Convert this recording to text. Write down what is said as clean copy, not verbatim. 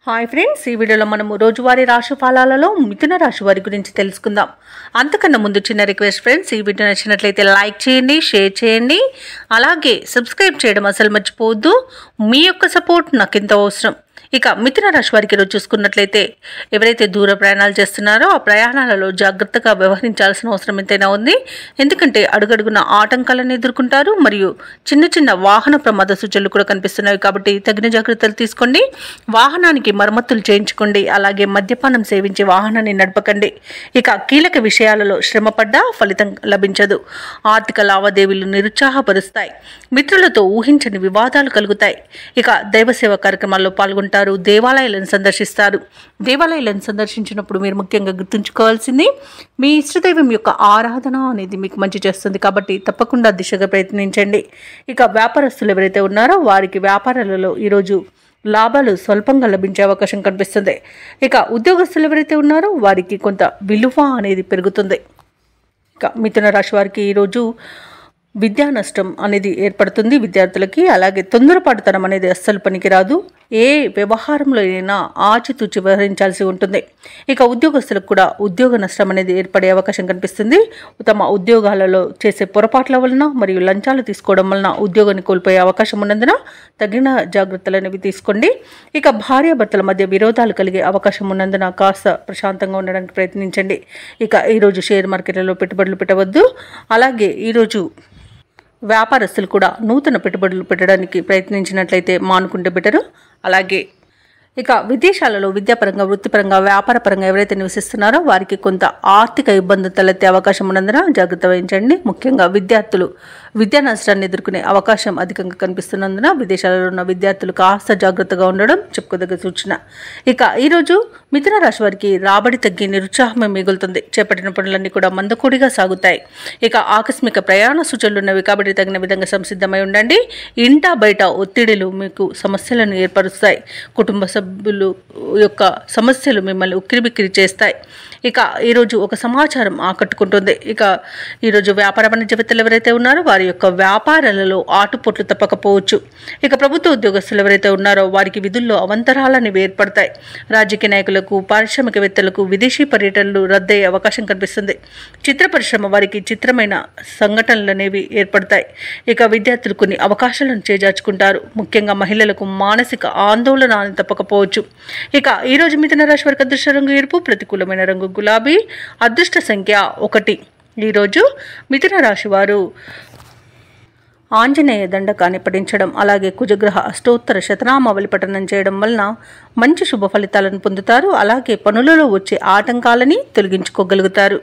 Hi friends, ఈ వీడియోలో మనము రోజువారీ రాశి ఫలాలలో మిథున రాశి వారి గురించి తెలుసుకుందాం. అంతకన్నా ముందు చిన్న రిక్వెస్ట్ ఫ్రెండ్స్, ఈ వీడియో నచ్చినట్లయితే లైక్ చేయండి, షేర్ చేయండి, అలాగే సబ్స్క్రైబ్ చేయడం అసలు మర్చిపోవద్దు. మీ యొక్క సపోర్ట్ నాకు ఎంతో అవసరం. ఇక మిథున రాశి వారికి ఈరోజు చూసుకున్నట్లయితే ఎవరైతే దూర ప్రయాణాలు చేస్తున్నారో ఆ ప్రయాణాలలో జాగ్రత్తగా వ్యవహరించాల్సిన అవసరం ఎంతైనా ఉంది. ఎందుకంటే అడుగడుగున ఆటంకాలను ఎదుర్కొంటారు మరియు చిన్న చిన్న వాహన ప్రమాద సూచనలు కూడా కనిపిస్తున్నాయి. కాబట్టి తగిన జాగ్రత్తలు తీసుకోండి. వాహనానికి మరమ్మతులు చేయించుకోండి. అలాగే మద్యపానం సేవించి వాహనాన్ని నడపకండి. ఇక కీలక విషయాలలో శ్రమపడ్డా ఫలితం లభించదు. ఆర్థిక లావాదేవీలు నిరుత్సాహపరుస్తాయి. మిత్రులతో ఊహించని వివాదాలు కలుగుతాయి. ఇక దైవసేవ కార్యక్రమాల్లో పాల్గొంటారు. దేవాలయాలను సందర్శిస్తారు. దేవాలయాలను సందర్శించినప్పుడు మీరు ముఖ్యంగా గుర్తుంచుకోవాల్సింది మీ ఇష్టదైవం యొక్క ఆరాధన అనేది మీకు మంచి చేస్తుంది. కాబట్టి తప్పకుండా దిశగా ప్రయత్నించండి. ఇక వ్యాపారస్తులు ఎవరైతే ఉన్నారో వారికి వ్యాపారాలలో ఈరోజు లాభాలు స్వల్పంగా లభించే అవకాశం కనిపిస్తుంది. ఇక ఉద్యోగస్తులు ఎవరైతే ఉన్నారో వారికి కొంత విలువ అనేది పెరుగుతుంది. ఇక మిథున రాశి వారికి ఈరోజు విద్యా నష్టం అనేది ఏర్పడుతుంది విద్యార్థులకి. అలాగే తొందరపాటుతనం అనేది అస్సలు పనికిరాదు. ఏ వ్యవహారంలో అయినా ఆచితూచి వ్యవహరించాల్సి ఉంటుంది. ఇక ఉద్యోగస్తులకు కూడా ఉద్యోగ నష్టం అనేది ఏర్పడే అవకాశం కనిపిస్తుంది. తమ ఉద్యోగాలలో చేసే పొరపాట్ల వలన మరియు లంచాలు తీసుకోవడం వలన ఉద్యోగాన్ని కోల్పోయే అవకాశం ఉన్నందున తగిన జాగ్రత్తలు అనేవి తీసుకోండి. ఇక భార్యాభర్తల మధ్య విరోధాలు కలిగే అవకాశం ఉన్నందున కాస్త ప్రశాంతంగా ఉండడానికి ప్రయత్నించండి. ఇక ఈరోజు షేర్ మార్కెట్లలో పెట్టుబడులు పెట్టవద్దు. అలాగే ఈరోజు వ్యాపారస్తులు కూడా నూతన పెట్టుబడులు పెట్టడానికి ప్రయత్నించినట్లయితే మానుకుంటే బెటరు. అలాగే ఇక విదేశాలలో విద్యాపరంగా, వృత్తిపరంగా, వ్యాపారపరంగా ఎవరైతే నివసిస్తున్నారో వారికి కొంత ఆర్థిక ఇబ్బందులు తలెత్తే అవకాశం ఉన్నందున జాగ్రత్త వహించండి. ముఖ్యంగా విద్యార్థులు విద్యా నష్టాన్ని ఎదుర్కొనే అవకాశం అధికంగా కనిపిస్తున్నందున విదేశాలలో ఉన్న విద్యార్థులు కాస్త జాగ్రత్తగా ఉండడం చెప్పుకోదగ్గ సూచన. ఇక ఈరోజు మిథున రాశి వారికి రాబడి తగ్గి నిరుత్సాహమే మిగులుతుంది. చేపట్టిన పనులన్నీ కూడా మందకొడిగా సాగుతాయి. ఇక ఆకస్మిక ప్రయాణ సూచనలు ఉన్నవి కాబట్టి తగిన విధంగా సంసిద్ధమై ఉండండి. ఇంటా బయట ఒత్తిడిలు మీకు సమస్యలను ఏర్పరుస్తాయి. కుటుంబ సభ్యులు యొక్క సమస్యలు మిమ్మల్ని ఉక్కిరిబిక్కిరి చేస్తాయి. ఇక ఈరోజు ఒక సమాచారం ఆకట్టుకుంటుంది. ఇక ఈరోజు వ్యాపార వాణిజ్యవేత్తలు ఎవరైతే ఉన్నారో వారి యొక్క వ్యాపారాలలో ఆటుపోట్లు తప్పకపోవచ్చు. ఇక ప్రభుత్వ ఉద్యోగస్తులు ఎవరైతే ఉన్నారో వారికి విధుల్లో అవంతరాలనేవి ఏర్పడతాయి. రాజకీయ నాయకులకు, పారిశ్రామికవేత్తలకు విదేశీ పర్యటనలు రద్దయ్యే అవకాశం కనిపిస్తుంది. చిత్ర పరిశ్రమ వారికి చిత్రమైన సంఘటనలు అనేవి ఏర్పడతాయి. ఇక విద్యార్థులు కొన్ని అవకాశాలను చేజార్చుకుంటారు. ముఖ్యంగా మహిళలకు మానసిక ఆందోళన తప్పకపోవచ్చు. ఇక ఈరోజు మిథున రాశి వారికి అదృష్ట రంగు ఎరుపు, ప్రతికూలమైన రంగు గులాబీ, అదృష్ట సంఖ్య 1. ఈరోజు మిథున రాశి వారు ఆంజనేయ దండకాన్ని పఠించడం, అలాగే కుజగ్రహ అష్టోత్తర శతనామావళి పఠనం చేయడం వలన మంచి శుభ ఫలితాలను పొందుతారు. అలాగే పనులలో వచ్చే ఆటంకాలని తొలగించుకోగలుగుతారు.